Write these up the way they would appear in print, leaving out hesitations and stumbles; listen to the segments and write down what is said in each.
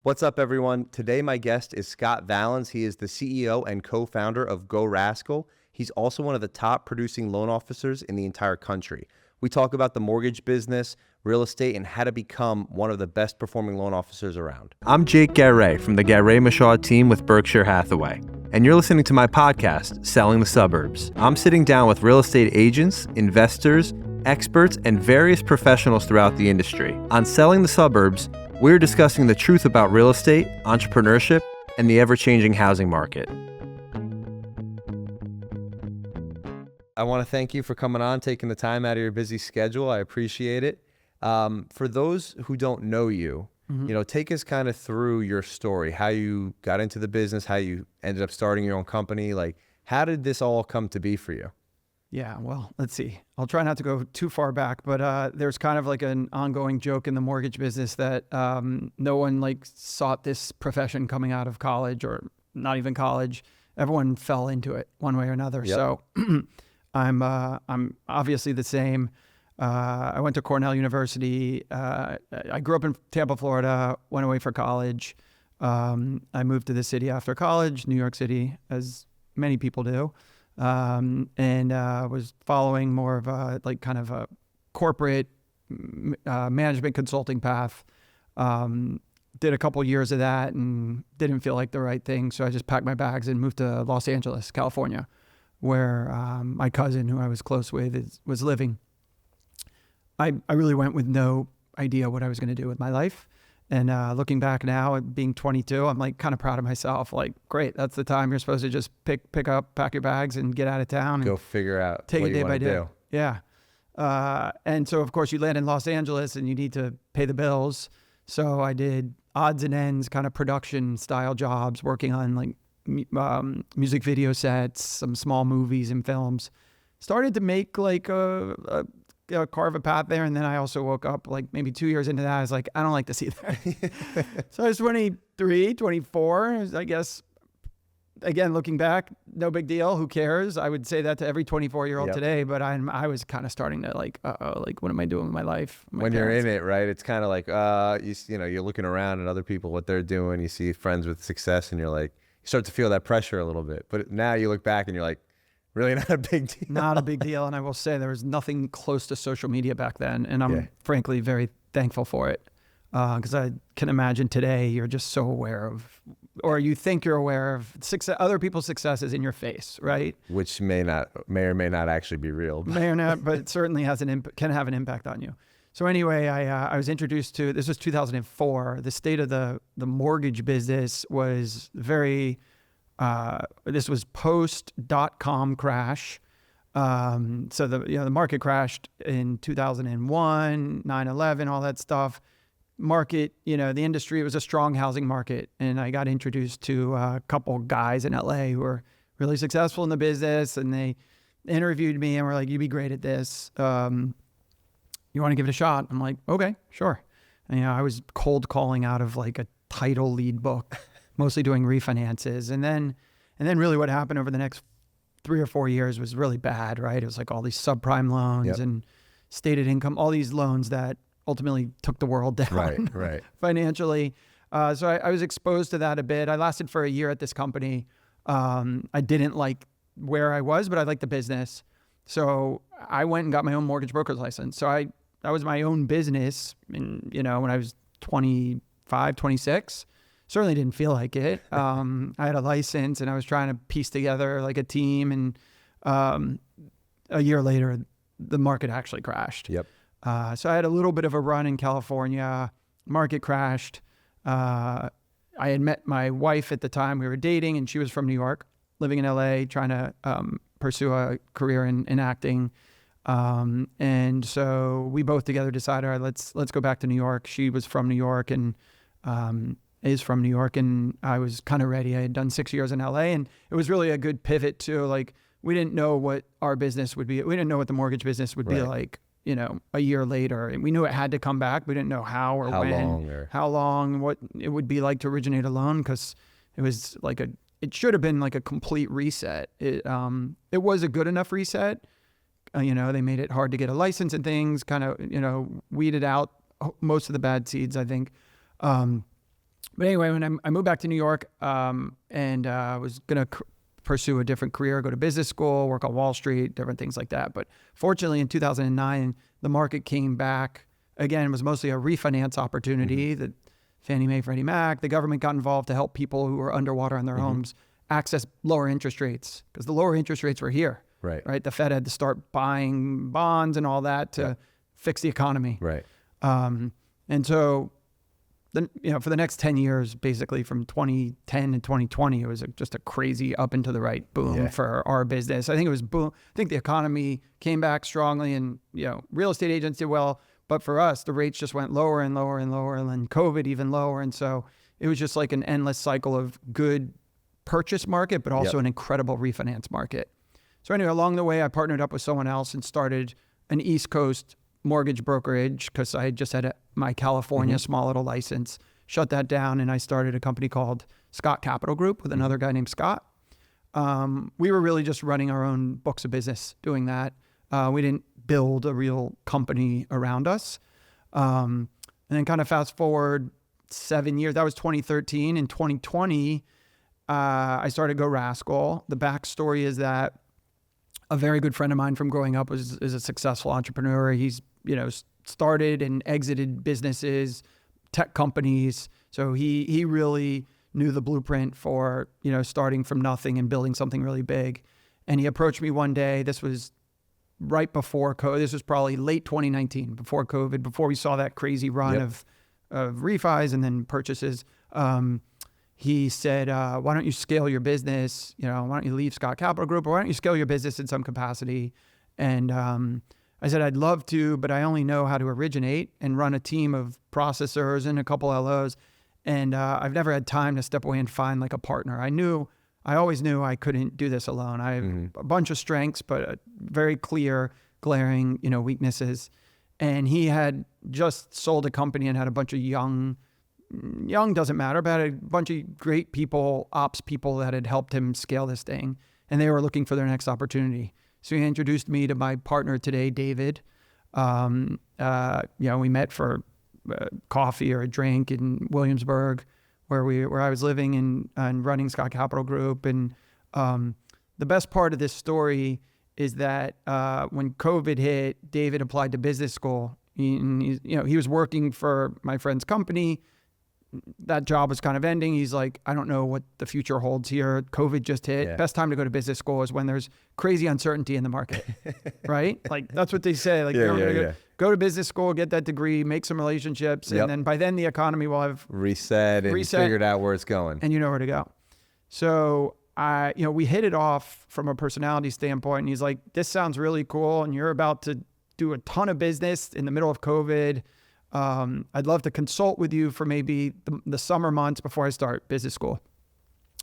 What's up, everyone? Today, my guest is Scott Valens. He is the CEO and co-founder of GoRascal. He's also one of the top producing loan officers in the entire country. We talk about the mortgage business, real estate, and how to become one of the best performing loan officers around. I'm Jake Garay from the Garay-Mashaw team with Berkshire Hathaway, and you're listening to my podcast, Selling the Suburbs. I'm sitting down with real estate agents, investors, experts, and various professionals throughout the industry. On Selling the Suburbs, we're discussing the truth about real estate, entrepreneurship, and the ever-changing housing market. I want to thank you for coming on, taking the time out of your busy schedule. I appreciate it. For those who don't know you, take us kind of through your story, how you got into the business, how you ended up starting your own company. Like, how did this all come to be for you? Yeah, well, let's see. I'll try not to go too far back, but there's kind of like an ongoing joke in the mortgage business that no one sought this profession coming out of college or not even college. Everyone fell into it one way or another. Yep. So I'm obviously the same. I went to Cornell University. I grew up in Tampa, Florida, went away for college. I moved to the city after college, New York City, as many people do. And was following more of a kind of a corporate management consulting path. Did a couple years of that and didn't feel like the right thing. So I just packed my bags and moved to Los Angeles, California, where my cousin, who I was close with, was living. I really went with no idea what I was going to do with my life. And looking back now at being 22, I'm kind of proud of myself. Great, that's the time you're supposed to just pick up, pack your bags and get out of town. Go figure out take what it day you by want to day. do. Yeah. And so, of course, you land in Los Angeles and you need to pay the bills. So I did odds and ends kind of production style jobs, working on music video sets, some small movies and films. Started to make carve a path there. And then I also woke up maybe 2 years into that. I was like, I don't like to see that. So I was 23, 24, I guess. Again, looking back, no big deal. Who cares? I would say that to every 24-year-old Yep. today, but I was kind of starting to what am I doing with my life? When you're in it, right? It's kind of like, you're looking around at other people, what they're doing. You see friends with success and you're like, you start to feel that pressure a little bit. But now you look back and you're like, really not a big deal. Not a big deal. And I will say there was nothing close to social media back then. And I'm frankly very thankful for it. Because I can imagine today you're just so aware of, or you think you're aware of other people's successes in your face, right? Which may or may not actually be real. May or not, but it certainly can have an impact on you. So anyway, I was introduced to, this was 2004. The state of the mortgage business was very, this was post.com crash. So the market crashed in 2001, 9/11, all that stuff. Market, the industry, was a strong housing market. And I got introduced to a couple guys in LA who were really successful in the business. And they interviewed me and were like, you'd be great at this. You want to give it a shot? I'm like, okay, sure. And, I was cold calling out of a title lead book, mostly doing refinances. And then really what happened over the next 3 or 4 years was really bad, right? It was all these subprime loans and stated income, all these loans that ultimately took the world down right. financially. So I was exposed to that a bit. I lasted for a year at this company. I didn't like where I was, but I liked the business. So I went and got my own mortgage broker's license. So that was my own business. And, when I was 25, 26, certainly didn't feel like it. I had a license and I was trying to piece together a team. And a year later, the market actually crashed. Yep. So I had a little bit of a run in California. Market crashed. I had met my wife at the time. We were dating, and she was from New York, living in LA, trying to pursue a career in acting. And so we both together decided, all right, let's go back to New York. She was from New York and is from New York, and I was kind of ready. I had done 6 years in LA, and it was really a good pivot to we didn't know what our business would be. We didn't know what the mortgage business would be like. A year later, and we knew it had to come back. We didn't know how or when, how long, what it would be like to originate a loan, because it was it should have been a complete reset. It was a good enough reset. They made it hard to get a license and things, kind of, weeded out most of the bad seeds, I think. But anyway, when I moved back to New York, and was going to pursue a different career, go to business school, work on Wall Street, different things like that. But fortunately, in 2009, the market came back. Again, it was mostly a refinance opportunity that Fannie Mae, Freddie Mac, the government got involved to help people who were underwater on their homes access lower interest rates, because the lower interest rates were here. Right. The Fed had to start buying bonds and all that to fix the economy. Right. And so, for the next 10 years, basically from 2010 to 2020, it was just a crazy up and to the right boom for our business. I think it was boom. I think the economy came back strongly, and real estate agents did well. But for us, the rates just went lower and lower and lower, and then COVID even lower. And so it was just like an endless cycle of good purchase market, but also an incredible refinance market. So anyway, along the way, I partnered up with someone else and started an East Coast mortgage brokerage, because I had just had my California small little license, shut that down, and I started a company called Scott Capital Group with another guy named Scott. We were really just running our own books of business doing that. We didn't build a real company around us. And then kind of fast forward 7 years, that was 2013. In 2020, I started GoRascal. The backstory is that a very good friend of mine from growing up is a successful entrepreneur. He's, started and exited businesses, tech companies. So he really knew the blueprint for, starting from nothing and building something really big. And he approached me one day. This was right before COVID. This was probably late 2019, before COVID, before we saw that crazy run of refis and then purchases. He said, why don't you scale your business? Why don't you leave Scott Capital Group, or why don't you scale your business in some capacity? And I said, I'd love to, but I only know how to originate and run a team of processors and a couple LOs. And I've never had time to step away and find like a partner. I always knew I couldn't do this alone. I have a bunch of strengths, but very clear, glaring, weaknesses. And he had just sold a company and had a bunch of young doesn't matter, but had a bunch of great people, ops people that had helped him scale this thing. And they were looking for their next opportunity. So he introduced me to my partner today, David. We met for coffee or a drink in Williamsburg, where I was living and running Scott Capital Group. And the best part of this story is that when COVID hit, David applied to business school. He was working for my friend's company. That job was kind of ending. He's like, I don't know what the future holds here. COVID just hit. Yeah. Best time to go to business school is when there's crazy uncertainty in the market, right? Like that's what they say. Like, go to business school, get that degree, make some relationships, and then by then the economy will have reset and figured out where it's going, and you know where to go. So we hit it off from a personality standpoint. And he's like, this sounds really cool, and you're about to do a ton of business in the middle of COVID. I'd love to consult with you for maybe the summer months before I start business school.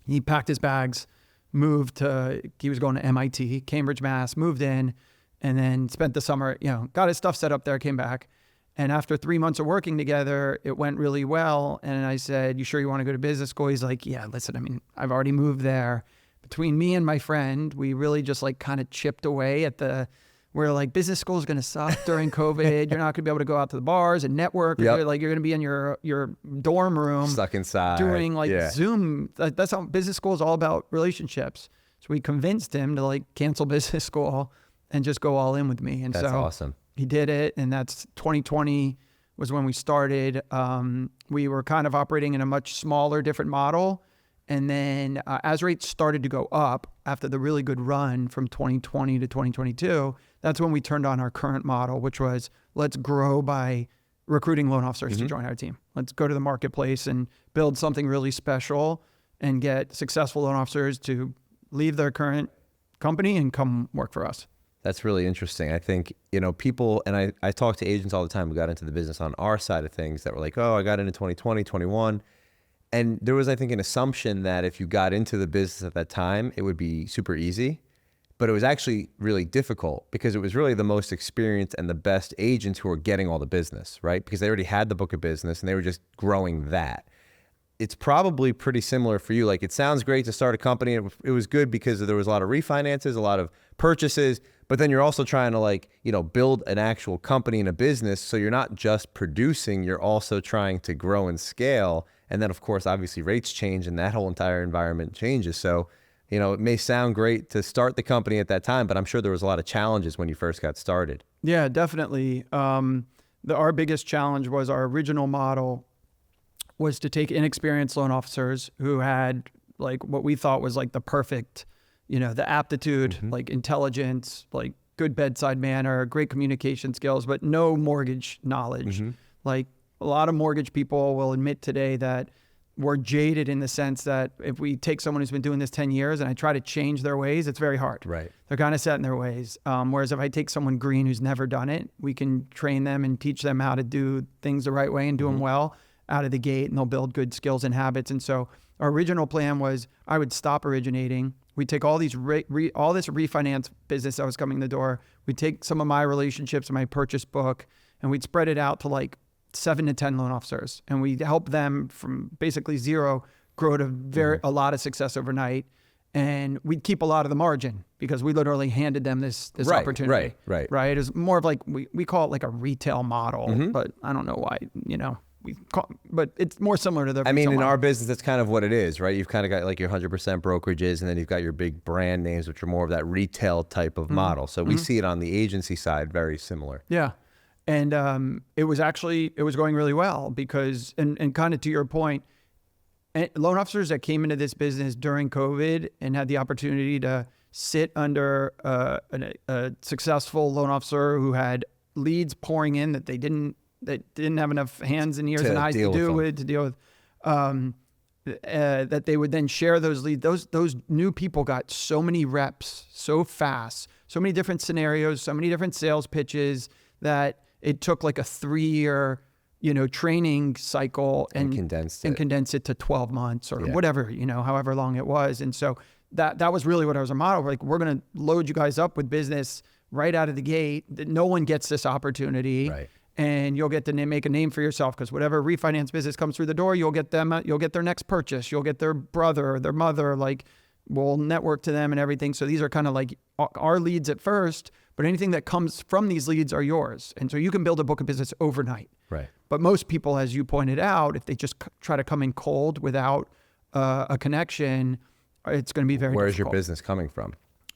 He packed his bags, he was going to MIT, Cambridge, Mass, moved in, and then spent the summer, got his stuff set up there, came back. And after 3 months of working together, it went really well. And I said, you sure you want to go to business school? He's like, yeah, listen, I've already moved there. Between me and my friend, we really just like kind of chipped away at where like business school is going to suck during COVID. You're not going to be able to go out to the bars and network. You're going to be in your dorm room, stuck inside, doing Zoom. That's how business school is all about, relationships. So we convinced him to like cancel business school and just go all in with me. And that's awesome. He did it. And that's 2020 was when we started. We were kind of operating in a much smaller, different model. And then as rates started to go up after the really good run from 2020 to 2022, that's when we turned on our current model, which was let's grow by recruiting loan officers to join our team. Let's go to the marketplace and build something really special and get successful loan officers to leave their current company and come work for us. That's really interesting. I think, people, and I talk to agents all the time who got into the business on our side of things that were like, oh, I got into 2020, 21. And there was, I think, an assumption that if you got into the business at that time, it would be super easy. But it was actually really difficult because it was really the most experienced and the best agents who were getting all the business, right? Because they already had the book of business and they were just growing that. It's probably pretty similar for you. Like, it sounds great to start a company. It was good because there was a lot of refinances, a lot of purchases, but then you're also trying to build an actual company and a business. So you're not just producing, you're also trying to grow and scale. And then, of course, obviously rates change and that whole entire environment changes. So, it may sound great to start the company at that time, but I'm sure there was a lot of challenges when you first got started. Yeah, definitely. Our biggest challenge was our original model was to take inexperienced loan officers who had like what we thought was like the perfect, the aptitude, like intelligence, like good bedside manner, great communication skills, but no mortgage knowledge. Like a lot of mortgage people will admit today that we're jaded in the sense that if we take someone who's been doing this 10 years and I try to change their ways, it's very hard. Right. They're kind of set in their ways. Whereas if I take someone green who's never done it, we can train them and teach them how to do things the right way and do them well out of the gate, and they'll build good skills and habits. And so our original plan was I would stop originating. We'd take all these all this refinance business that was coming in the door. We'd take some of my relationships, my purchase book, and we'd spread it out to like 7 to 10 loan officers, and we help them from basically zero grow to a lot of success overnight. And we'd keep a lot of the margin because we literally handed them this opportunity. Right. It was more of like we call it like a retail model, but I don't know why. But it's more similar to the. I mean, in model. our business, that's kind of what it is, right? You've kind of got like your 100% brokerages, and then you've got your big brand names, which are more of that retail type of model. So we see it on the agency side, very similar. Yeah. And it was going really well because, and kind of to your point, loan officers that came into this business during COVID and had the opportunity to sit under a successful loan officer who had leads pouring in that they didn't have enough hands and ears and eyes to deal with, that they would then share those leads. Those new people got so many reps so fast, so many different scenarios, so many different sales pitches that it took like a 3-year, training cycle and condense it to 12 months or whatever, however long it was. And so that was really what I was a model. Like, we're going to load you guys up with business right out of the gate. No one gets this opportunity. Right. And you'll get to make a name for yourself, because whatever refinance business comes through the door, you'll get their next purchase. You'll get their brother or their mother, like we'll network to them and everything. So these are kind of like our leads at first, but anything that comes from these leads are yours. And so you can build a book of business overnight. Right. But most people, as you pointed out, if they just try to come in cold without a connection, it's going to be very Where's difficult. your business coming from?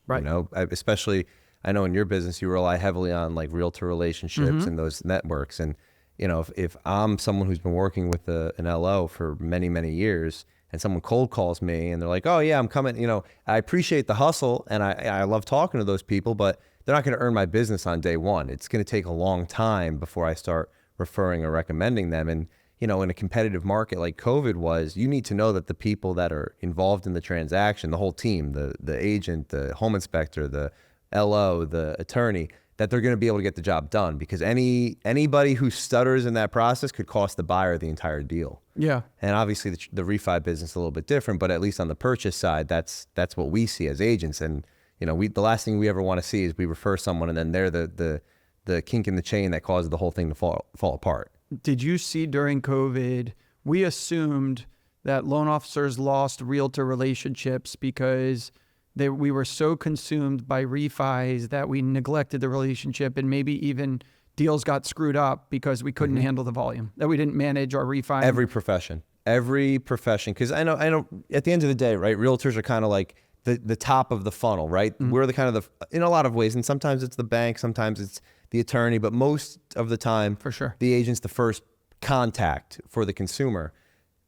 Right. Especially, I know in your business, you rely heavily on like realtor relationships and those networks. And, if I'm someone who's been working with an LO for many, many years, and someone cold calls me and they're like, oh yeah, I'm coming, I appreciate the hustle and I love talking to those people, but they're not going to earn my business on day one. It's going to take a long time before I start referring or recommending them. And, in a competitive market like COVID was, you need to know that the people that are involved in the transaction, the whole team, the agent, the home inspector, the LO, the attorney, that they're going to be able to get the job done, because anybody who stutters in that process could cost the buyer the entire deal. Yeah. And obviously the refi business is a little bit different, but at least on the purchase side, that's what we see as agents. And, the last thing we ever want to see is we refer someone and then they're the kink in the chain that causes the whole thing to fall apart. Did you see during COVID, we assumed that loan officers lost realtor relationships because we were so consumed by refis that we neglected the relationship, and maybe even deals got screwed up because we couldn't handle the volume, that we didn't manage our refi. Every profession, because I know at the end of the day, right, realtors are kind of like the top of the funnel, right? We're the kind of in a lot of ways, and sometimes it's the bank, sometimes it's the attorney, but most of the time, for sure, the agent's the first contact for the consumer.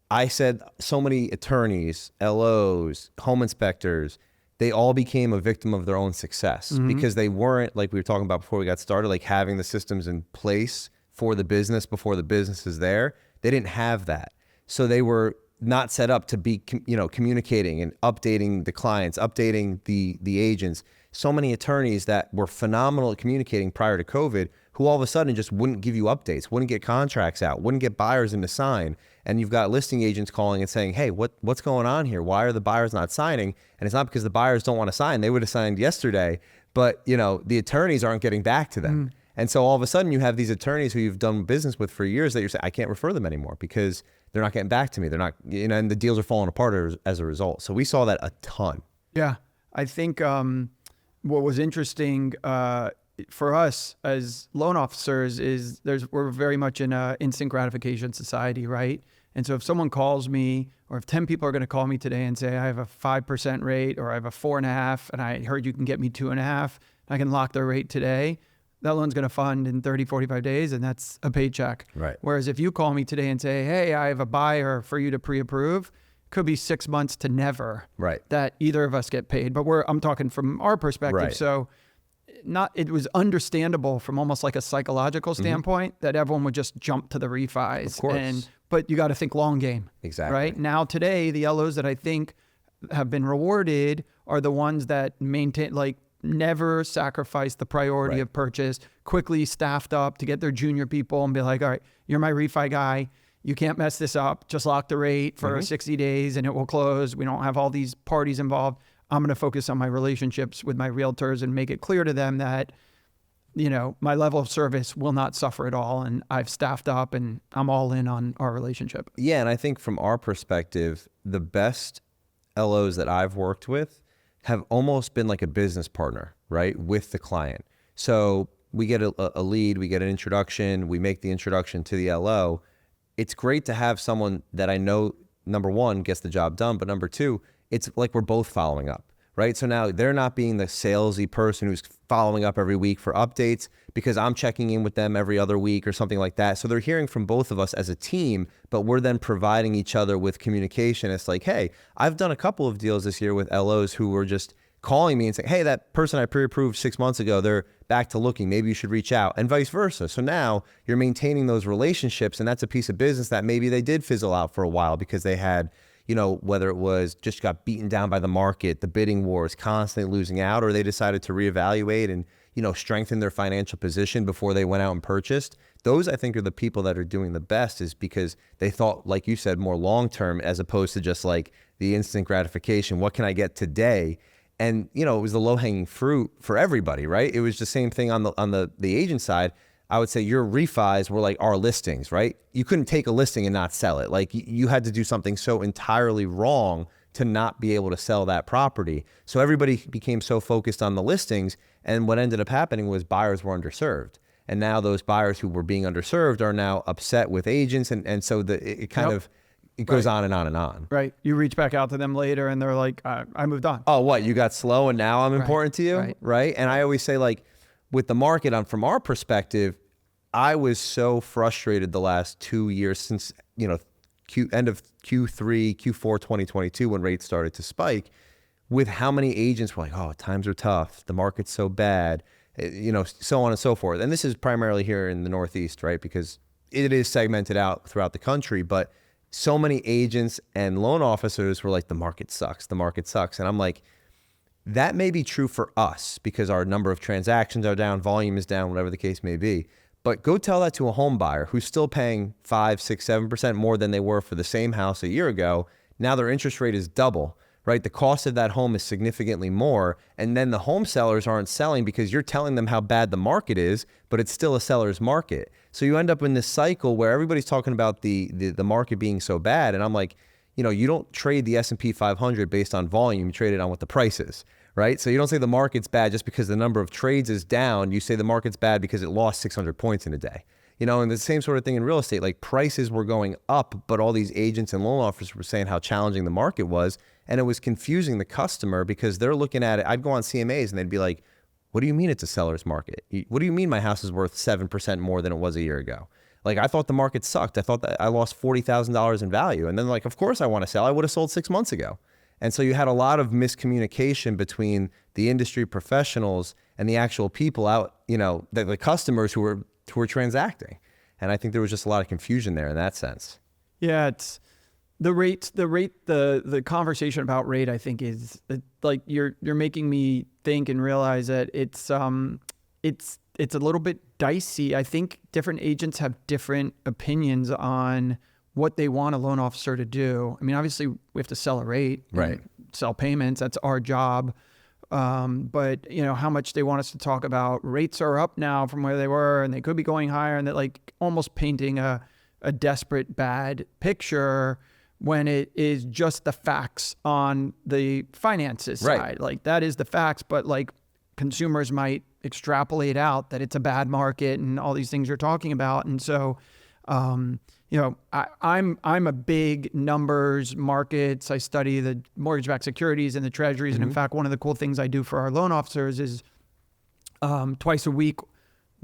I said so many attorneys, LOs, home inspectors, they all became a victim of their own success because they weren't, like we were talking about before we got started, like having the systems in place for the business before the business is there. They didn't have that. So they were not set up to be, communicating and updating the clients, updating the agents. So many attorneys that were phenomenal at communicating prior to COVID, who all of a sudden just wouldn't give you updates, wouldn't get contracts out, wouldn't get buyers in to sign. And you've got listing agents calling and saying, hey, what's going on here? Why are the buyers not signing? And it's not because the buyers don't want to sign. They would have signed yesterday, but the attorneys aren't getting back to them. And so all of a sudden you have these attorneys who you've done business with for years that you're saying, I can't refer them anymore because they're not getting back to me. They're not, and the deals are falling apart as a result. So we saw that a ton. Yeah. I think what was interesting for us as loan officers is we're very much in an instant gratification society, right? And so if someone calls me, or if 10 people are going to call me today and say, I have a 5% rate, or I have a 4.5, and I heard you can get me 2.5, I can lock their rate today, that loan's going to fund in 30, 45 days, and that's a paycheck. Right. Whereas if you call me today and say, hey, I have a buyer for you to pre-approve, could be 6 months to never Right. that either of us get paid. But I'm talking from our perspective. Right. So it was understandable from almost like a psychological standpoint that everyone would just jump to the refis. Of course. But you got to think long game. Exactly. Right now, today, the LOs that I think have been rewarded are the ones that maintain, like, never sacrifice the priority of purchase, quickly staffed up to get their junior people and be like, all right, you're my refi guy. You can't mess this up. Just lock the rate for 60 days and it will close. We don't have all these parties involved. I'm going to focus on my relationships with my realtors and make it clear to them that, you know, my level of service will not suffer at all. And I've staffed up and I'm all in on our relationship. Yeah. And I think from our perspective, the best LOs that I've worked with have almost been like a business partner, right, with the client. So we get a lead, we get an introduction, we make the introduction to the LO. It's great to have someone that I know, number one, gets the job done, but number two, it's like we're both following up, right? So now they're not being the salesy person who's following up every week for updates because I'm checking in with them every other week or something like that. So they're hearing from both of us as a team, but we're then providing each other with communication. It's like, hey, I've done a couple of deals this year with LOs who were just calling me and saying, hey, that person I pre-approved 6 months ago, they're back to looking. Maybe you should reach out, and vice versa. So now you're maintaining those relationships, and that's a piece of business that maybe they did fizzle out for a while because they had, you know, whether it was just got beaten down by the market, the bidding wars, constantly losing out, or they decided to reevaluate and, you know, strengthen their financial position before they went out and purchased. Those, I think, are the people that are doing the best, is because they thought, like you said, more long-term as opposed to just like the instant gratification. What can I get today? And, you know, it was the low-hanging fruit for everybody, right? It was the same thing on the agent side. I would say your refis were like our listings, right? You couldn't take a listing and not sell it. Like you had to do something so entirely wrong to not be able to sell that property. So everybody became so focused on the listings, and what ended up happening was buyers were underserved. And now those buyers who were being underserved are now upset with agents, and so it kind of it goes on and on and on. Right. You reach back out to them later and they're like, I moved on. Oh, what? You got slow and now I'm important to you? Right. And I always say, like, with the market, from our perspective, I was so frustrated the last 2 years since, you know, end of Q3, Q4 2022, when rates started to spike, with how many agents were like, oh, times are tough. The market's so bad, you know, so on and so forth. And this is primarily here in the Northeast, right? Because it is segmented out throughout the country, but so many agents and loan officers were like, the market sucks, the market sucks. And I'm like, that may be true for us because our number of transactions are down, volume is down, whatever the case may be. But go tell that to a home buyer who's still paying 5, 6, 7% more than they were for the same house a year ago. Now their interest rate is double, right? The cost of that home is significantly more. And then the home sellers aren't selling because you're telling them how bad the market is, but it's still a seller's market. So you end up in this cycle where everybody's talking about the market being so bad. And I'm like, you know, you don't trade the S&P 500 based on volume, you trade it on what the price is, right? So you don't say the market's bad just because the number of trades is down. You say the market's bad because it lost 600 points in a day. You know, and the same sort of thing in real estate, like prices were going up, but all these agents and loan officers were saying how challenging the market was. And it was confusing the customer because they're looking at it. I'd go on CMAs and they'd be like, what do you mean it's a seller's market? What do you mean my house is worth 7% more than it was a year ago? Like, I thought the market sucked. I thought that I lost $40,000 in value. And then, like, of course I want to sell. I would have sold 6 months ago. And so you had a lot of miscommunication between the industry professionals and the actual people out, you know, the customers who were transacting. And I think there was just a lot of confusion there in that sense. Yeah, it's the conversation about rate, I think, is like you're making me think and realize that it's a little bit dicey. I think different agents have different opinions on what they want a loan officer to do. I mean, obviously we have to sell a rate, right? Sell payments. That's our job. But you know, how much they want us to talk about rates are up now from where they were, and they could be going higher, and that, like, almost painting a desperate bad picture when it is just the facts on the finances side. Like, that is the facts, but like consumers might extrapolate out that it's a bad market and all these things you're talking about. And so I'm a big numbers markets. I study the mortgage-backed securities and the treasuries. And in fact, one of the cool things I do for our loan officers is twice a week,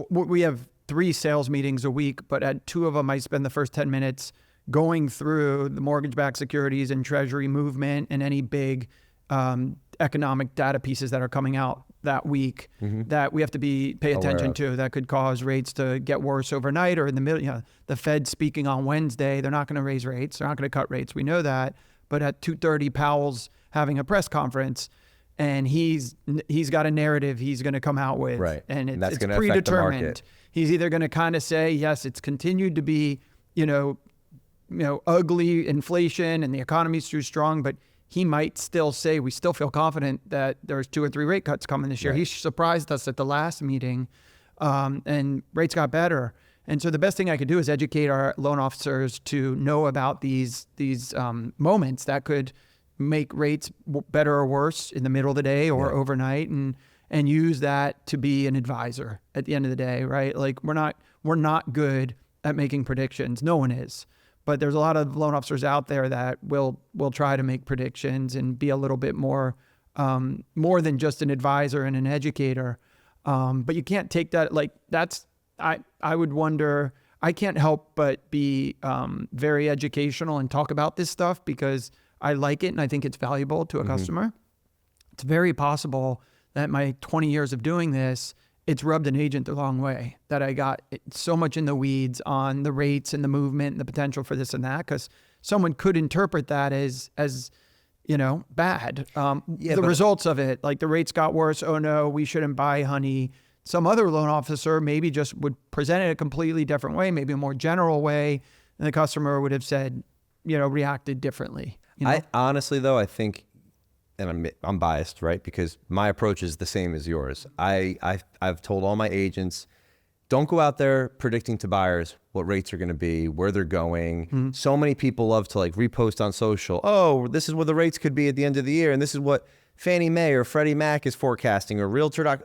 we have 3 sales meetings a week, but at 2 of them, I spend the first 10 minutes going through the mortgage-backed securities and treasury movement and any big economic data pieces that are coming out that week that we have to pay attention to that could cause rates to get worse overnight or in the middle. The Fed speaking on Wednesday, they're not going to raise rates. They're not going to cut rates. We know that. But at 2:30, Powell's having a press conference and he's got a narrative he's going to come out with. Right. And it's gonna predetermined. affect the market. He's either going to kind of say, yes, it's continued to be, ugly inflation and the economy's too strong, but he might still say, we still feel confident that there's 2 or 3 rate cuts coming this year. Right. He surprised us at the last meeting and rates got better. And so the best thing I could do is educate our loan officers to know about these moments that could make rates better or worse in the middle of the day or overnight and use that to be an advisor at the end of the day, right? Like we're not good at making predictions. No one is. But there's a lot of loan officers out there that will try to make predictions and be a little bit more than just an advisor and an educator. But you can't take that I would wonder, I can't help but be very educational and talk about this stuff because I like it and I think it's valuable to a customer. It's very possible that my 20 years of doing this, it's rubbed an agent the wrong way, that I got so much in the weeds on the rates and the movement and the potential for this and that, because someone could interpret that as bad. The results of it, like the rates got worse. Oh no, we shouldn't buy honey. Some other loan officer maybe just would present it a completely different way, maybe a more general way. And the customer would have said, reacted differently. I honestly, though, I think, and I'm biased, right? Because my approach is the same as yours. I've told all my agents, don't go out there predicting to buyers what rates are going to be, where they're going. So many people love to repost on social. Oh, this is what the rates could be at the end of the year. And this is what Fannie Mae or Freddie Mac is forecasting or Realtor.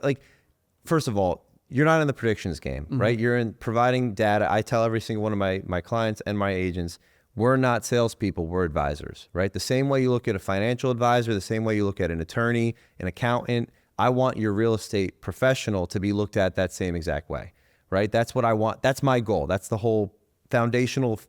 First of all, you're not in the predictions game, right? You're in providing data. I tell every single one of my clients and my agents, we're not salespeople, we're advisors, right? The same way you look at a financial advisor, the same way you look at an attorney, an accountant, I want your real estate professional to be looked at that same exact way, right? That's what I want. That's my goal. That's the whole foundational,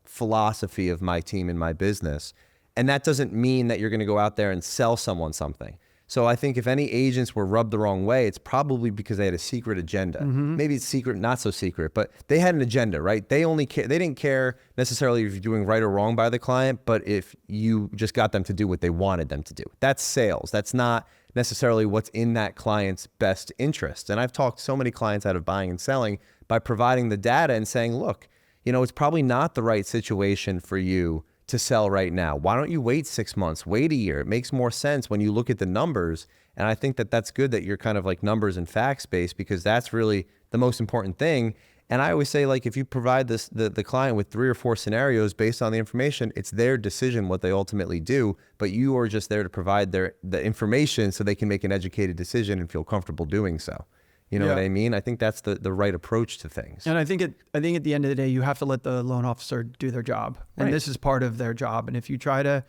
philosophy of my team and my business. And that doesn't mean that you're going to go out there and sell someone something. So I think if any agents were rubbed the wrong way, it's probably because they had a secret agenda. Maybe it's secret, not so secret, but they had an agenda, right? They didn't care necessarily if you're doing right or wrong by the client, but if you just got them to do what they wanted them to do. That's sales. That's not necessarily what's in that client's best interest. And I've talked so many clients out of buying and selling by providing the data and saying, look, it's probably not the right situation for you to sell right now. Why don't you wait 6 months, wait a year? It makes more sense when you look at the numbers. And I think that that's good that you're kind of numbers and facts based, because that's really the most important thing. And I always say, if you provide the client with 3 or 4 scenarios based on the information, it's their decision what they ultimately do, but you are just there to provide the information so they can make an educated decision and feel comfortable doing so. You know what I mean? I think that's the right approach to things. And I think at the end of the day, you have to let the loan officer do their job. And this is part of their job. And if you try to,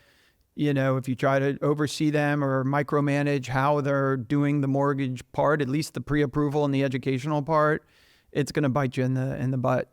oversee them or micromanage how they're doing the mortgage part, at least the pre-approval and the educational part, it's going to bite you in the butt,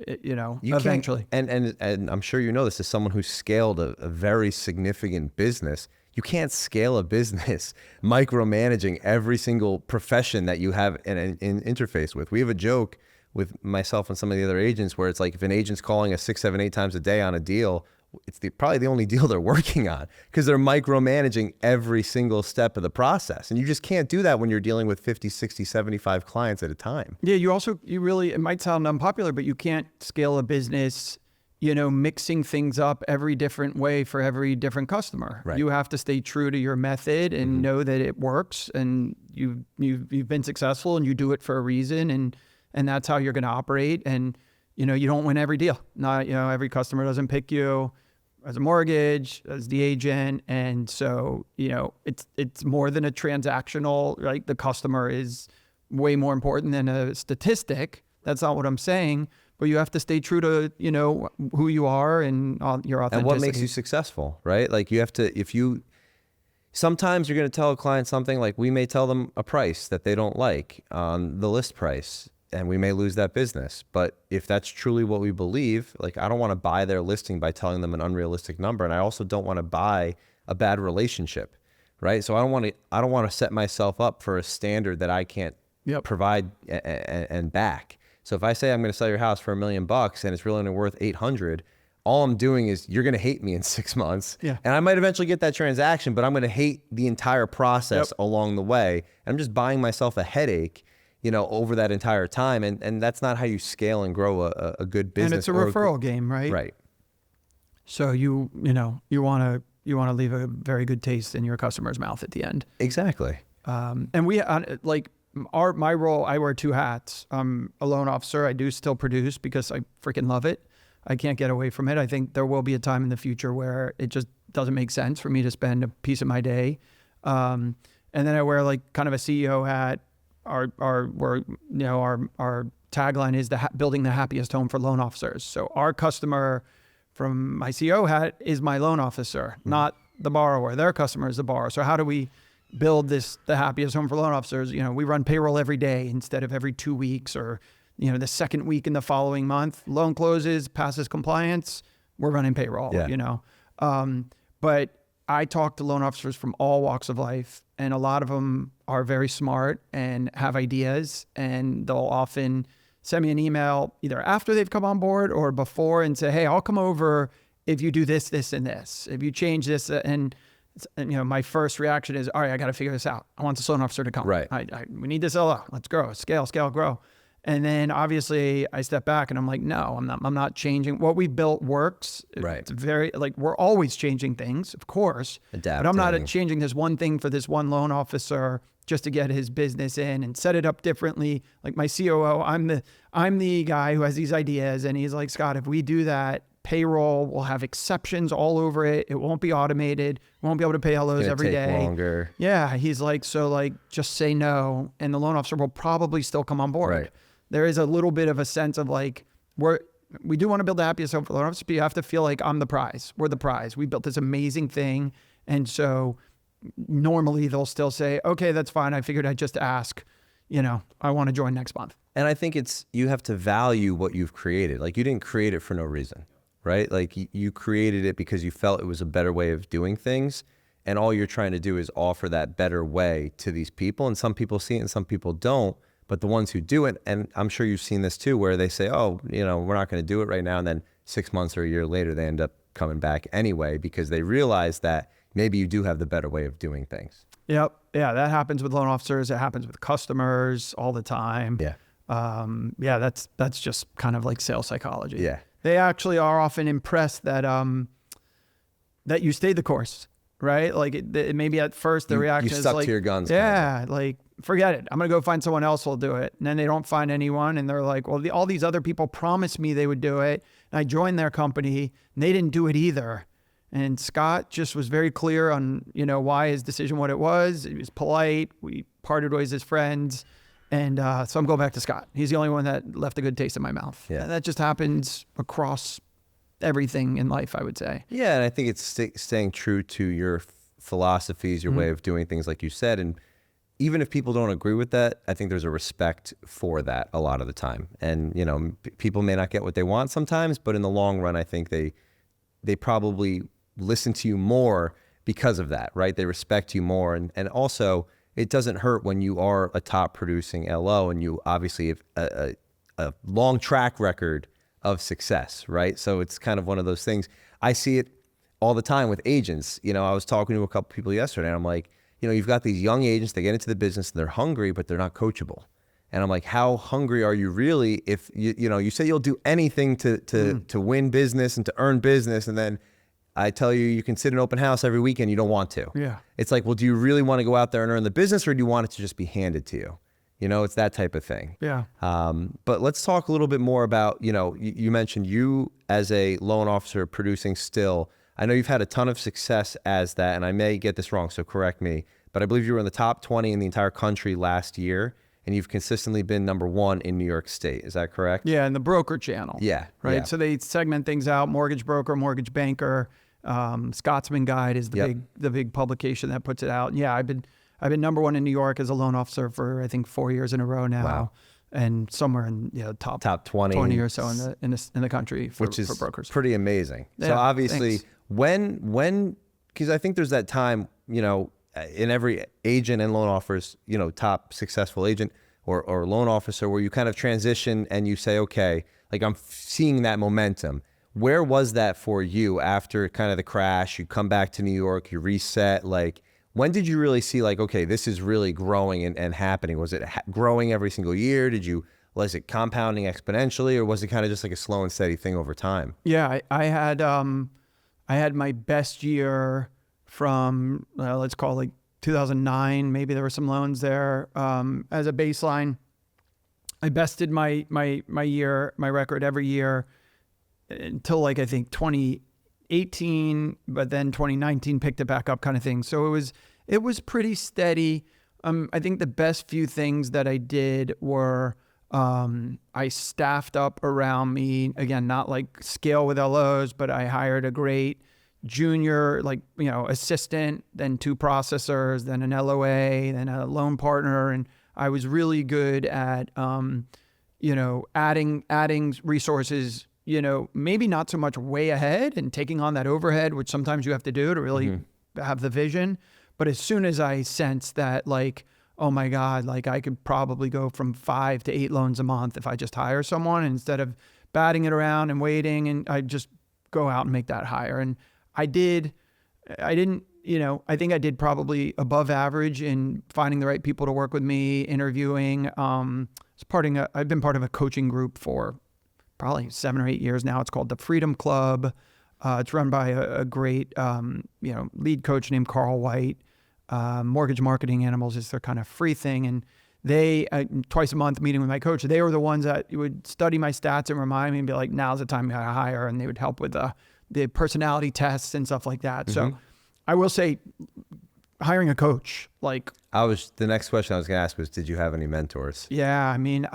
eventually. And I'm sure this as someone who's scaled a very significant business. You can't scale a business micromanaging every single profession that you have an interface with. We have a joke with myself and some of the other agents where it's if an agent's calling us 6, 7, 8 times a day on a deal, it's probably the only deal they're working on, because they're micromanaging every single step of the process. And you just can't do that when you're dealing with 50, 60, 75 clients at a time. Yeah, it might sound unpopular, but you can't scale a business mixing things up every different way for every different customer. Right. You have to stay true to your method and know that it works, and you've been successful and you do it for a reason, and that's how you're going to operate. And you don't win every deal. Not every customer doesn't pick you as a mortgage, as the agent, and so it's more than a transactional. Right, the customer is way more important than a statistic. That's not what I'm saying. but you have to stay true to, who you are and your authenticity. And what makes you successful, right? Like you have to, sometimes you're going to tell a client something, like we may tell them a price that they don't like on the list price, and we may lose that business. But if that's truly what we believe, like I don't want to buy their listing by telling them an unrealistic number. And I also don't want to buy a bad relationship, right? So I don't want to set myself up for a standard that I can't provide and back. So if I say I'm going to sell your house for $1 million and it's really only worth 800, all I'm doing is you're going to hate me in 6 months. Yeah. And I might eventually get that transaction, but I'm going to hate the entire process along the way. And I'm just buying myself a headache, over that entire time. And that's not how you scale and grow a good business. And it's a referral game, right? Right. So you want to leave a very good taste in your customer's mouth at the end. Exactly. And we my role, I wear 2 hats. I'm a loan officer. I do still produce because I freaking love it. I can't get away from it. I think there will be a time in the future where it just doesn't make sense for me to spend a piece of my day. And then I wear like kind of a CEO hat. Our tagline is building the happiest home for loan officers. So our customer from my CEO hat is my loan officer, not the borrower. Their customer is the borrower. So how do we build the happiest home for loan officers? We run payroll every day instead of every 2 weeks, or the second week in the following month. Loan closes, passes compliance, we're running payroll. But I talk to loan officers from all walks of life, and a lot of them are very smart and have ideas, and they'll often send me an email either after they've come on board or before and say, hey, I'll come over if you do this, this, and this, if you change this. And my first reaction is, all right, I got to figure this out. I want this loan officer to come. Right. We need this LO. Let's grow, scale, grow. And then obviously I step back and I'm like, no, I'm not changing. What we built works. Right. It's very, we're always changing things, of course. Adapting. But I'm not changing this one thing for this one loan officer just to get his business in and set it up differently. Like my COO, I'm the guy who has these ideas, and he's like, Scott, if we do that, payroll will have exceptions all over it. It won't be automated. We won't be able to pay LOs every day. Longer. Yeah. He's like, so just say no, and the loan officer will probably still come on board. Right. There is a little bit of a sense of we do want to build the happiest home for loan officers, but you have to feel like I'm the prize. We're the prize. We built this amazing thing. And so normally they'll still say, okay, that's fine. I figured I'd just ask, I want to join next month. And I think you have to value what you've created. Like you didn't create it for no reason, right? Like you created it because you felt it was a better way of doing things. And all you're trying to do is offer that better way to these people. And some people see it and some people don't. But the ones who do it, and I'm sure you've seen this too, where they say, oh, we're not going to do it right now. And then 6 months or a year later, they end up coming back anyway, because they realize that maybe you do have the better way of doing things. Yep. Yeah. That happens with loan officers. It happens with customers all the time. Yeah. That's just kind of like sales psychology. Yeah. They actually are often impressed that you stayed the course, right? Like maybe at first the reaction is stuck like, to your guns. Yeah. Like, forget it. I'm going to go find someone else who'll do it. And then they don't find anyone. And they're like, well, all these other people promised me they would do it. And I joined their company and they didn't do it either. And Scott just was very clear on, why his decision, what it was. He was polite. We parted ways as friends. And so I'm going back to Scott. He's the only one that left a good taste in my mouth. Yeah. And that just happens across everything in life, I would say. Yeah. And I think it's staying true to your philosophies, your way of doing things, like you said. And even if people don't agree with that, I think there's a respect for that a lot of the time. And, people may not get what they want sometimes, but in the long run, I think they probably listen to you more because of that, right? They respect you more. And also, it doesn't hurt when you are a top producing LO and you obviously have a long track record of success, right? So it's kind of one of those things. I see it all the time with agents. I was talking to a couple people yesterday, and I'm like, you've got these young agents, they get into the business and they're hungry, but they're not coachable. And I'm like, how hungry are you really if you say you'll do anything to win business and to earn business, and then I tell you can sit in an open house every weekend, you don't want to. Yeah. It's like, well, do you really want to go out there and earn the business, or do you want it to just be handed to you? It's that type of thing. Yeah. But let's talk a little bit more about, you mentioned you as a loan officer producing still. I know you've had a ton of success as that, and I may get this wrong, so correct me, but I believe you were in the top 20 in the entire country last year and you've consistently been number one in New York State. Is that correct? Yeah, and the broker channel. Yeah. Right. Yeah. So they segment things out: mortgage broker, mortgage banker. Scotsman Guide is the big publication that puts it out. Yeah, I've been number one in New York as a loan officer for I think 4 years in a row now. Wow. And somewhere in top 20 or so in the country for brokers. Pretty amazing. Yeah, so obviously, thanks. when because I think there's that time, in every agent and loan offers, top successful agent or loan officer, where you kind of transition and you say, okay, like I'm seeing that momentum. Where was that for you after kind of the crash? You come back to New York, you reset. Like, when did you really see like, okay, this is really growing and happening? Was it growing every single year? Was it compounding exponentially, or was it kind of just like a slow and steady thing over time? Yeah, I had my best year from let's call it like 2009. Maybe there were some loans there as a baseline. I bested my record every year until like I think 2018, but then 2019 picked it back up, kind of thing. So it was pretty steady. I think the best few things that I did were I staffed up around me, again, not like scale with LOs, but I hired a great junior, assistant, then 2 processors, then an LOA, then a loan partner. And I was really good at, adding resources, maybe not so much way ahead and taking on that overhead, which sometimes you have to do to really have the vision. But as soon as I sensed that, like, oh my God, like I could probably go from 5 to 8 loans a month if I just hire someone instead of batting it around and waiting, and I just go out and make that hire. And I think I did probably above average in finding the right people to work with me, interviewing. I've been part of a coaching group for probably 7 or 8 years now. It's called the Freedom Club. It's run by a great, lead coach named Carl White. Mortgage Marketing Animals is their kind of free thing. And they, twice a month meeting with my coach, they were the ones that would study my stats and remind me and be like, now's the time to hire. And they would help with the personality tests and stuff like that. So I will say hiring a coach, like, the next question I was going to ask was, did you have any mentors? Yeah, I mean,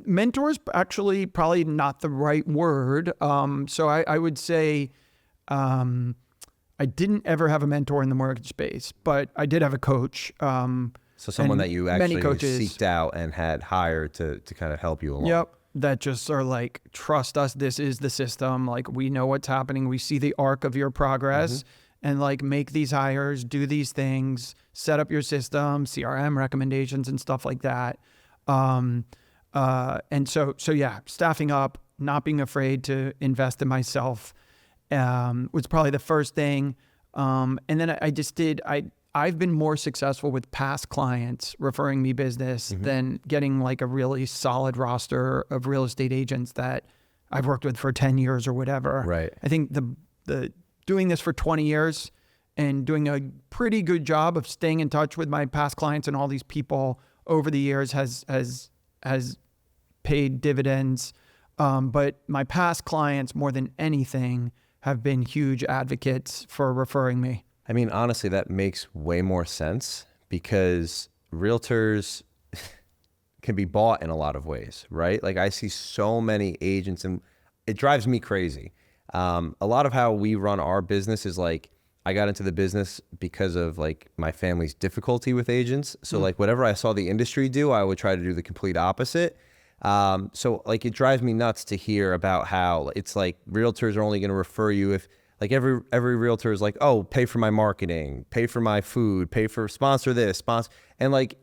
mentors actually probably not the right word. So I would say I didn't ever have a mentor in the mortgage space, but I did have a coach. So someone that you actually coaches, seeked out and had hired to kind of help you along. Yep. That just are like, trust us, this is the system. Like, we know what's happening. We see the arc of your progress. And like, make these hires, do these things, set up your system, CRM recommendations and stuff like that. And so yeah, staffing up, not being afraid to invest in myself was probably the first thing. And then I've been more successful with past clients referring me business than getting like a really solid roster of real estate agents that I've worked with for 10 years or whatever. Right. I think the doing this for 20 years and doing a pretty good job of staying in touch with my past clients and all these people over the years has paid dividends. But my past clients, more than anything, have been huge advocates for referring me. I mean, honestly, that makes way more sense because realtors can be bought in a lot of ways, right? Like, I see so many agents and it drives me crazy. A lot of how we run our business is like, I got into the business because of like my family's difficulty with agents. So like whatever I saw the industry do, I would try to do the complete opposite. So like, it drives me nuts to hear about how it's like realtors are only going to refer you if like every realtor is like, oh, pay for my marketing, pay for my food, sponsor this, sponsor. And like,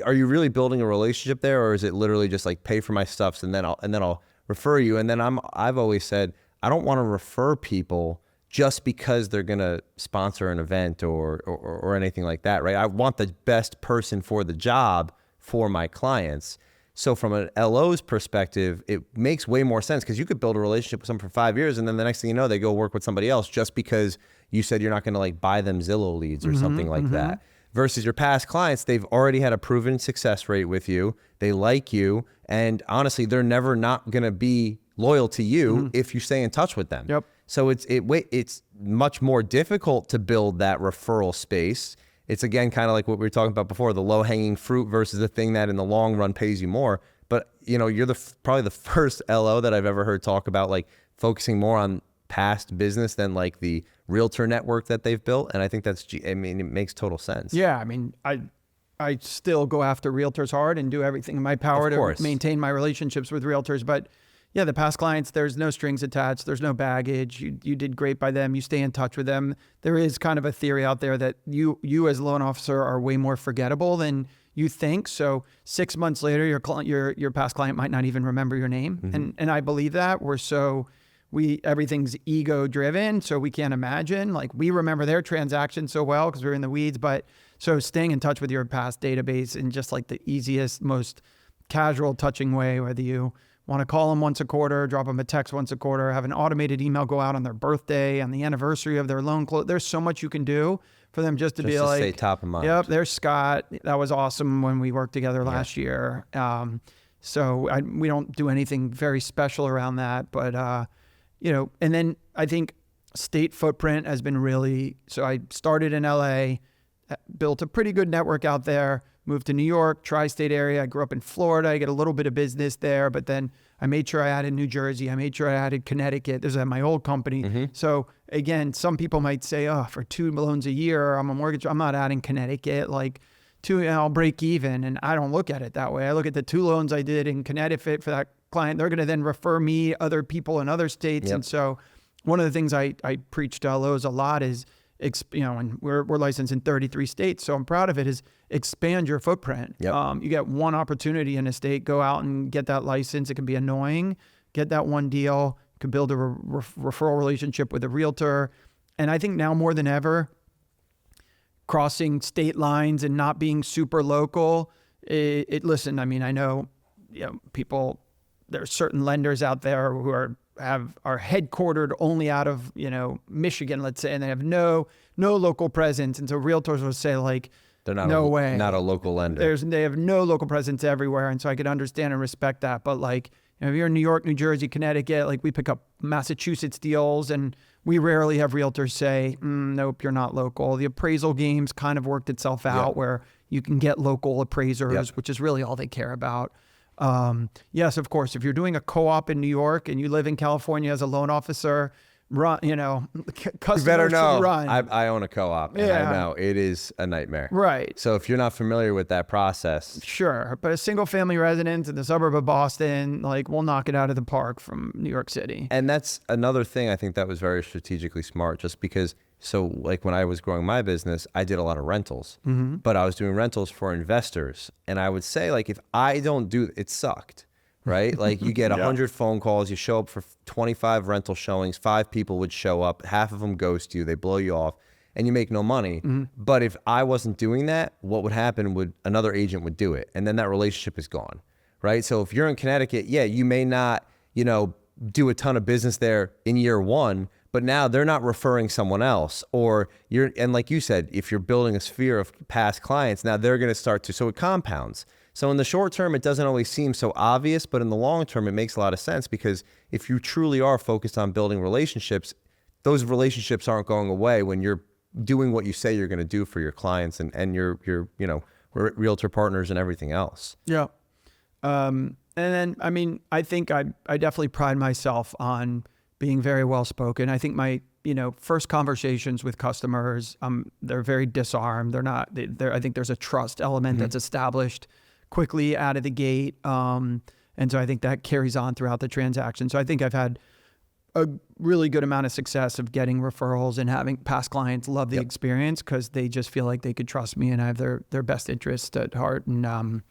are you really building a relationship there? Or is it literally just like, pay for my stuffs and then I'll refer you. And then I've always said, I don't want to refer people just because they're going to sponsor an event or anything like that, right? I want the best person for the job for my clients. So from an LO's perspective, it makes way more sense because you could build a relationship with someone for 5 years and then the next thing you know, they go work with somebody else just because you said you're not going to like buy them Zillow leads or something like that. Versus your past clients, they've already had a proven success rate with you. They like you. And honestly, they're never not going to be loyal to you if you stay in touch with them. Yep. So it's much more difficult to build that referral space. it's again kind of like what we were talking about before, the low hanging fruit versus the thing that in the long run pays you more. But you're probably the first LO that I've ever heard talk about like focusing more on past business than like the realtor network that they've built. And I think it makes total sense. Yeah. I mean, I still go after realtors hard and do everything in my power to maintain my relationships with realtors. But yeah, the past clients, there's no strings attached. There's no baggage. You did great by them. You stay in touch with them. There is kind of a theory out there that you as a loan officer are way more forgettable than you think. So 6 months later, your past client might not even remember your name. Mm-hmm. And I believe that everything's ego driven. So we can't imagine, like, we remember their transaction so well because we're in the weeds. But so staying in touch with your past database in just like the easiest, most casual touching way, whether you want to call them once a quarter, drop them a text once a quarter, have an automated email go out on their birthday, on the anniversary of their loan close. There's so much you can do for them just to be like, stay top of mind. Yep, there's Scott. That was awesome when we worked together last year. So we don't do anything very special around that, but and then I think state footprint has been so I started in LA, built a pretty good network out there, moved to New York, tri-state area. I grew up in Florida. I get a little bit of business there, but then I made sure I added New Jersey. I made sure I added Connecticut. This is at my old company. Mm-hmm. So again, some people might say, oh, for 2 loans a year, I'm not adding Connecticut. Like 2, I'll break even. And I don't look at it that way. I look at the 2 loans I did in Connecticut for that client. They're going to then refer me other people in other states. Yep. And so one of the things I preach to LOs a lot is, and we're licensed in 33 states, so I'm proud of it, is expand your footprint. Yep. You get one opportunity in a state, go out and get that license. It can be annoying. Get that one deal. You can build a referral relationship with a realtor. And I think now more than ever, crossing state lines and not being super local, listen, I mean, I know people, there are certain lenders out there who are headquartered only out of, Michigan, let's say, and they have no local presence. And so realtors will say, like, they're not not a local lender. They have no local presence everywhere. And so I could understand and respect that. But like, if you're in New York, New Jersey, Connecticut, like we pick up Massachusetts deals and we rarely have realtors say, nope, you're not local. The appraisal game's kind of worked itself out where you can get local appraisers, which is really all they care about. Yes, of course, if you're doing a co-op in New York and you live in California as a loan officer, run, customers better know. Run. I own a co-op and I know it is a nightmare. Right. So if you're not familiar with that process. Sure. But a single family residence in the suburb of Boston, like, we'll knock it out of the park from New York City. And that's another thing I think that was very strategically smart, just because, so like when I was growing my business, I did a lot of rentals, but I was doing rentals for investors. And I would say, like, if I don't do it, sucked. Right? Like you get 100 phone calls, you show up for 25 rental showings, 5 people would show up, half of them ghost you, they blow you off, and you make no money. Mm-hmm. But if I wasn't doing that, what would happen another agent would do it. And then that relationship is gone. Right? So if you're in Connecticut, you may not, do a ton of business there in year 1, but now they're not referring someone else, and like you said, if you're building a sphere of past clients, now they're going to start to, so it compounds. So in the short term, it doesn't always seem so obvious, but in the long term, it makes a lot of sense, because if you truly are focused on building relationships, those relationships aren't going away when you're doing what you say you're going to do for your clients and your realtor partners and everything else. Yeah. And then, I mean, I think I definitely pride myself on being very well spoken. I think my first conversations with customers, they're very disarmed. I think there's a trust element that's established quickly out of the gate. And so I think that carries on throughout the transaction. So I think I've had a really good amount of success of getting referrals and having past clients love the experience because they just feel like they could trust me and I have their best interest at heart. And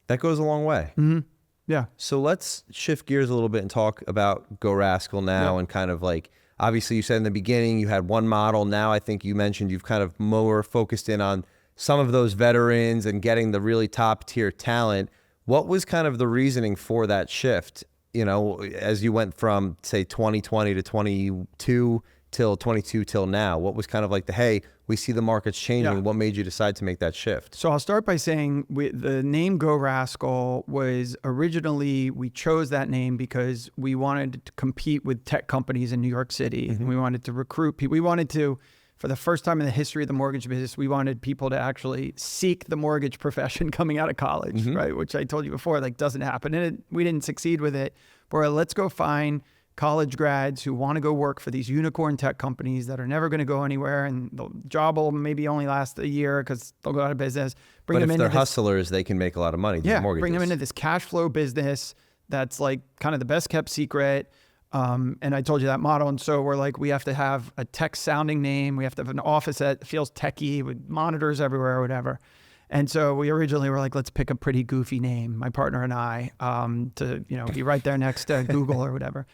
that goes a long way. Mm-hmm. Yeah. So let's shift gears a little bit and talk about GoRascal now and kind of like, obviously you said in the beginning you had one model. Now I think you mentioned you've kind of more focused in on some of those veterans and getting the really top tier talent. What was kind of the reasoning for that shift, as you went from, say, 2020 to 22 till 22 till now? What was kind of like hey, we see the market's changing. Yeah. What made you decide to make that shift? So I'll start by saying the name GoRascal was originally, we chose that name because we wanted to compete with tech companies in New York City. Mm-hmm. And we wanted to recruit people. We wanted to for the first time in the history of the mortgage business, we wanted people to actually seek the mortgage profession coming out of college, right? Which I told you before, like doesn't happen. And we didn't succeed with it. But let's go find college grads who want to go work for these unicorn tech companies that are never going to go anywhere, and the job will maybe only last a year because they'll go out of business. But if they're hustlers, they can make a lot of money. Yeah, bring them into this cash flow business that's like kind of the best kept secret. And I told you that model. And so we're like, we have to have a tech sounding name. We have to have an office that feels techie with monitors everywhere or whatever. And so we originally were like, let's pick a pretty goofy name, my partner and I, to, be right there next to Google or whatever.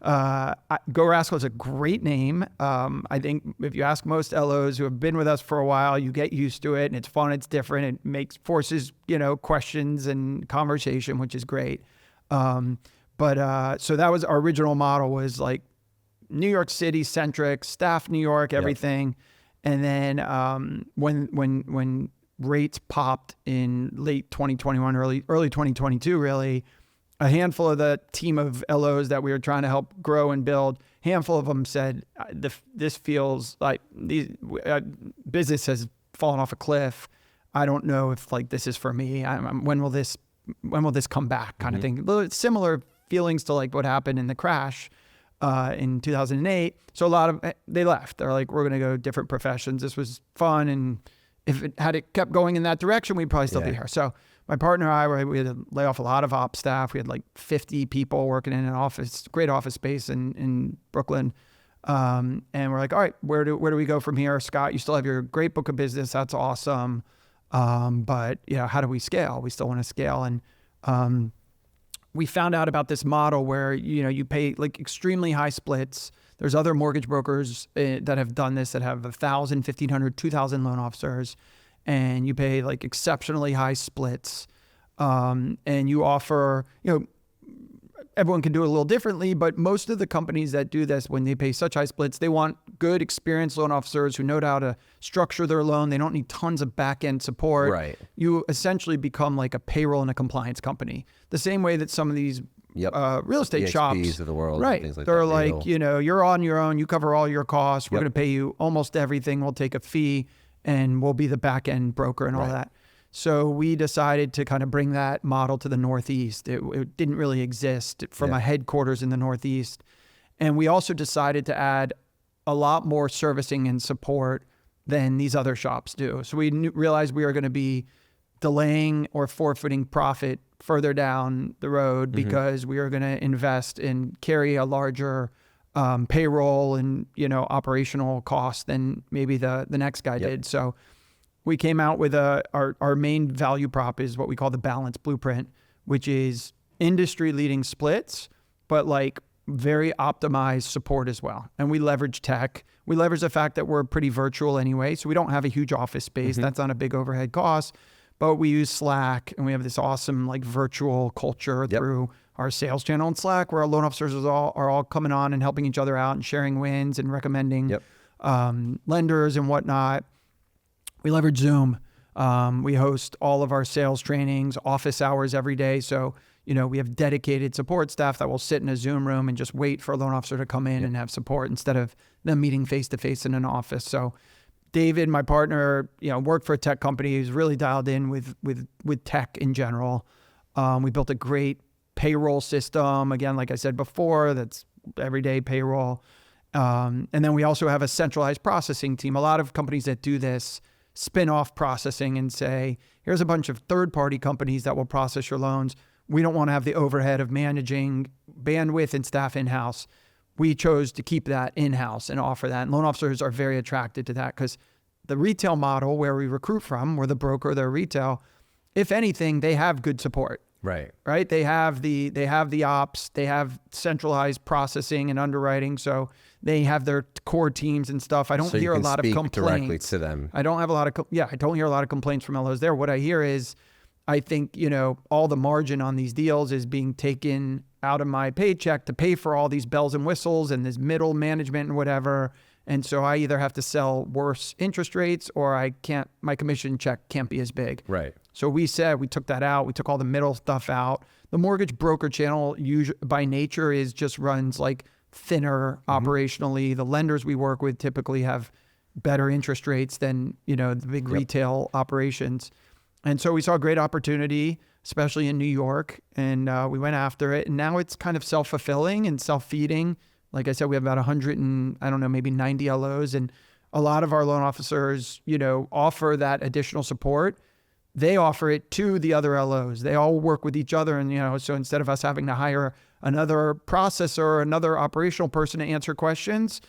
GoRascal is a great name. I think if you ask most LOs who have been with us for a while, you get used to it, and it's fun, it's different. It forces, questions and conversation, which is great. But so that was our original model, was like New York City centric, staff New York, everything. Yep. And then when rates popped in late 2021, early 2022, really, a handful of the team of LOs that we were trying to help grow and build, handful of them said, this feels like business has fallen off a cliff. I don't know if like this is for me. When will this come back, kind of thing. Similar feelings to like what happened in the crash in 2008. So a lot of, they left. They're like, we're going to go different professions. This was fun. And if it kept going in that direction, we'd probably still be here. So my partner and I, we had to lay off a lot of ops staff. We had like 50 people working in an office, great office space in Brooklyn. And we're like, all right, where do we go from here? Scott, you still have your great book of business. That's awesome. But how do we scale? We still want to scale. And we found out about this model where, you pay like extremely high splits. There's other mortgage brokers that have done this, that have 1,000, 1,500, 2,000 loan officers, and you pay like exceptionally high splits. And you offer, everyone can do it a little differently, but most of the companies that do this, when they pay such high splits, they want good, experienced loan officers who know how to structure their loan. They don't need tons of back-end support. Right. You essentially become like a payroll and a compliance company. The same way that some of these real estate the shops XPs of the world, right? Things like They're that, like, you're on your own. You cover all your costs. We're going to pay you almost everything. We'll take a fee, and we'll be the back-end broker and all that. So we decided to kind of bring that model to the Northeast. It didn't really exist from a headquarters in the Northeast. And we also decided to add a lot more servicing and support than these other shops do. So we realized we were going to be delaying or forfeiting profit further down the road because we were going to invest and carry a larger payroll and, operational costs than maybe the next guy did. So we came out with our main value prop is what we call the balance blueprint, which is industry leading splits, but like very optimized support as well. And we leverage tech. We leverage the fact that we're pretty virtual anyway. So we don't have a huge office space. That's not a big overhead cost, but we use Slack, and we have this awesome like virtual culture through our sales channel in Slack, where our loan officers are all coming on and helping each other out and sharing wins and recommending lenders and whatnot. We leverage Zoom. We host all of our sales trainings, office hours every day. So, we have dedicated support staff that will sit in a Zoom room and just wait for a loan officer to come in and have support instead of them meeting face-to-face in an office. So David, my partner, worked for a tech company. He's really dialed in with tech in general. We built a great payroll system. Again, like I said before, that's everyday payroll. And then we also have a centralized processing team. A lot of companies that do this spin off processing and say, here's a bunch of third-party companies that will process your loans. We don't want to have the overhead of managing bandwidth and staff in-house. We chose to keep that in-house and offer that. And loan officers are very attracted to that because the retail model where we recruit from, we're the broker, they're retail. If anything, they have good support. Right. They have the ops, they have centralized processing and underwriting. So they have their core teams and stuff. I don't hear a lot of complaints directly to them. I don't have a lot of, I don't hear a lot of complaints from LOs there. What I hear is, I think, all the margin on these deals is being taken out of my paycheck to pay for all these bells and whistles and this middle management and whatever. And so I either have to sell worse interest rates or my commission check can't be as big. Right. So we took that out. We took all the middle stuff out. The mortgage broker channel by nature runs like thinner operationally. The lenders we work with typically have better interest rates than, the big retail operations. And so we saw a great opportunity, especially in New York, and we went after it. And now it's kind of self-fulfilling and self-feeding. Like I said, we have about 100 and I don't know, maybe 90 LOs, and a lot of our loan officers, offer that additional support. They offer it to the other LOs. They all work with each other. And, so instead of us having to hire another processor or another operational person to answer questions,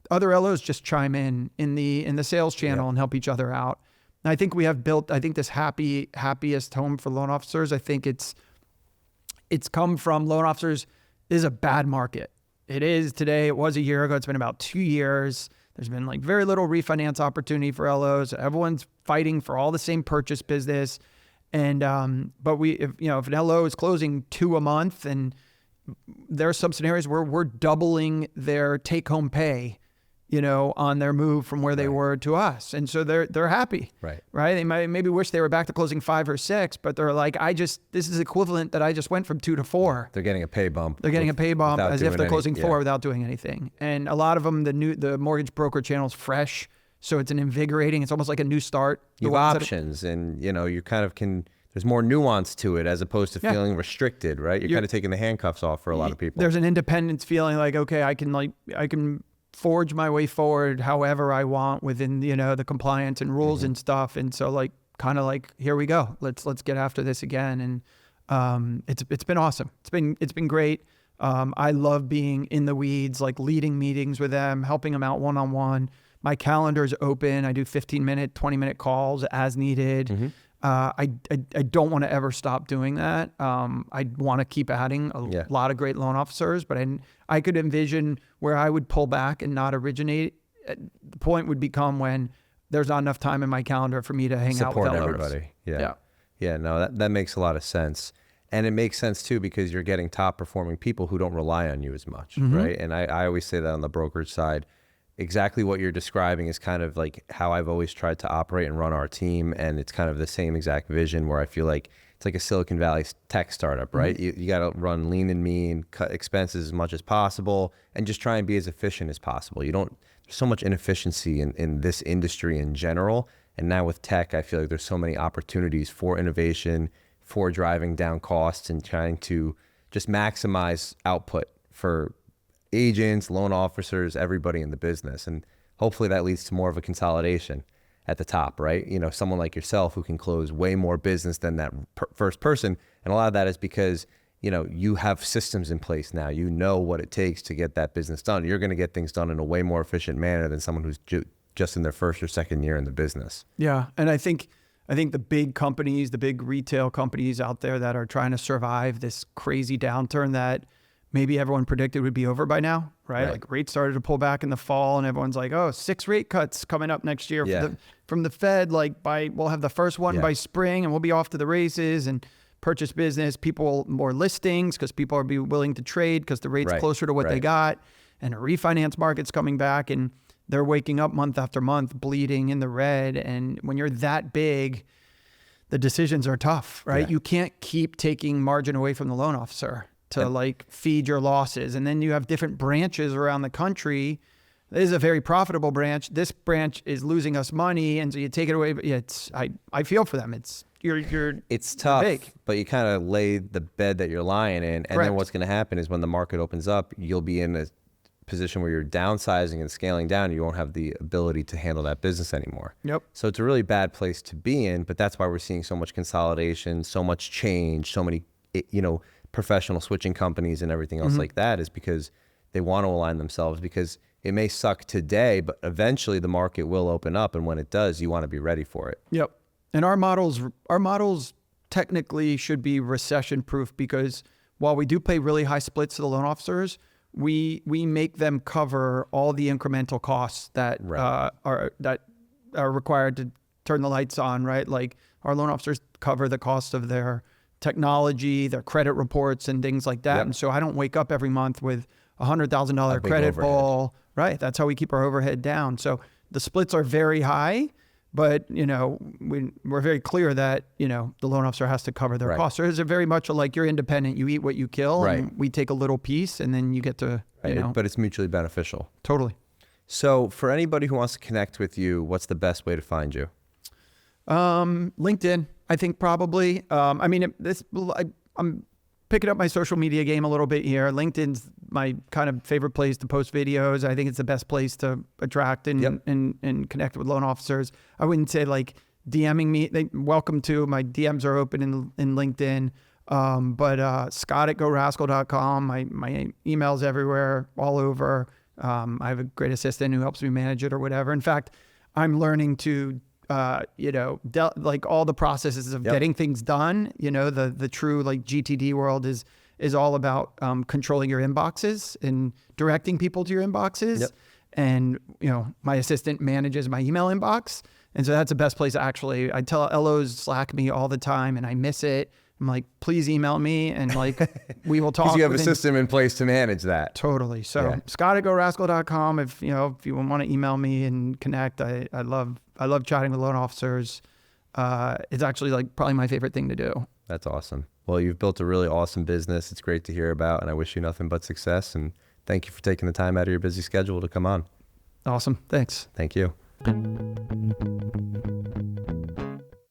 other LOs just chime in the sales channel and help each other out. And I think we have built, this happiest home for loan officers. I think it's come from loan officers. It is a bad market. It is today. It was a year ago. It's been about 2 years. There's been like very little refinance opportunity for LOs. Everyone's fighting for all the same purchase business. And, but if an LO is closing 2 a month, and there are some scenarios where we're doubling their take home pay, on their move from where they were to us. And so they're happy, right? They might maybe wish they were back to closing 5 or 6, but they're like, this is equivalent that I just went from 2 to 4. They're getting a pay bump. They're getting a pay bump as if they're closing 4 without doing anything. And a lot of them, the mortgage broker channel is fresh. So it's an invigorating, it's almost like a new start. You have options, and you kind of there's more nuance to it as opposed to feeling restricted, right? You're kind of taking the handcuffs off for a lot of people. There's an independence feeling like, okay, I can forge my way forward however I want within, the compliance and rules and stuff. And so here we go. Let's get after this again. And it's been awesome. It's been great. I love being in the weeds, like leading meetings with them, helping them out one-on-one. My calendar is open. I do 15-minute, 20-minute calls as needed. I don't want to ever stop doing that. I want to keep adding a lot of great loan officers, but I could envision where I would pull back and not originate. The point would become when there's not enough time in my calendar for me to hang out with everybody. Yeah. No, that makes a lot of sense. And it makes sense too, because you're getting top performing people who don't rely on you as much, right? And I always say that on the brokerage side. Exactly what you're describing is kind of like how I've always tried to operate and run our team. And it's kind of the same exact vision where I feel like it's like a Silicon Valley tech startup, right? You got to run lean and mean, cut expenses as much as possible, and just try and be as efficient as possible. There's so much inefficiency in this industry in general. And now with tech, I feel like there's so many opportunities for innovation, for driving down costs and trying to just maximize output for agents, loan officers, everybody in the business. And hopefully that leads to more of a consolidation at the top, right? Someone like yourself who can close way more business than that first person. And a lot of that is because, you have systems in place now. You know what it takes to get that business done. You're going to get things done in a way more efficient manner than someone who's just in their first or second year in the business. Yeah. And I think the big companies, the big retail companies out there that are trying to survive this crazy downturn that maybe everyone predicted would be over by now, right? Like rates started to pull back in the fall, and everyone's like, oh, 6 rate cuts coming up next year from the Fed. We'll have the first one by spring, and we'll be off to the races. And purchase business, people more listings because people are be willing to trade because the rate's closer to what they got. And a refinance market's coming back, and they're waking up month after month bleeding in the red. And when you're that big, the decisions are tough, right? You can't keep taking margin away from the loan officer to feed your losses. And then you have different branches around the country. This is a very profitable branch. This branch is losing us money. And so you take it away. But I feel for them. It's tough, big. But you kind of lay the bed that you're lying in. And then what's going to happen is when the market opens up, you'll be in a position where you're downsizing and scaling down. You won't have the ability to handle that business anymore. So it's a really bad place to be in, but that's why we're seeing so much consolidation, so much change, so many, professional switching companies and everything else like that, is because they want to align themselves, because it may suck today, but eventually the market will open up. And when it does, you want to be ready for it. And our models technically should be recession proof, because while we do pay really high splits to the loan officers, we make them cover all the incremental costs that are required to turn the lights on, right? Like our loan officers cover the cost of their technology, their credit reports and things like that. And so I don't wake up every month with $100,000 credit bill, right? That's how we keep our overhead down. So the splits are very high, but we're very clear that, the loan officer has to cover their costs. So it's very much like you're independent. You eat what you kill, and we take a little piece, and then you get to, but it's mutually beneficial. Totally. So for anybody who wants to connect with you, what's the best way to find you? LinkedIn, I think probably. I mean, I'm picking up my social media game a little bit here. LinkedIn's my kind of favorite place to post videos. I think it's the best place to attract and connect with loan officers. I wouldn't say like DMing me. Welcome to my DMs are open in LinkedIn. But Scott at GoRascal.com. My email's everywhere, all over. I have a great assistant who helps me manage it or whatever. In fact, I'm learning to like all the processes of getting things done. The true like GTD world is all about controlling your inboxes and directing people to your inboxes. And my assistant manages my email inbox, and so that's the best place. Actually, I tell LOs Slack me all the time, and I miss it. I'm like, please email me, and like we will talk. Because you have a system in place to manage that. Totally. So Scott at GoRascal.com. If you want to email me and connect, I love chatting with loan officers. It's actually like probably my favorite thing to do. That's awesome. Well, you've built a really awesome business. It's great to hear about, and I wish you nothing but success. And thank you for taking the time out of your busy schedule to come on. Awesome. Thanks. Thank you.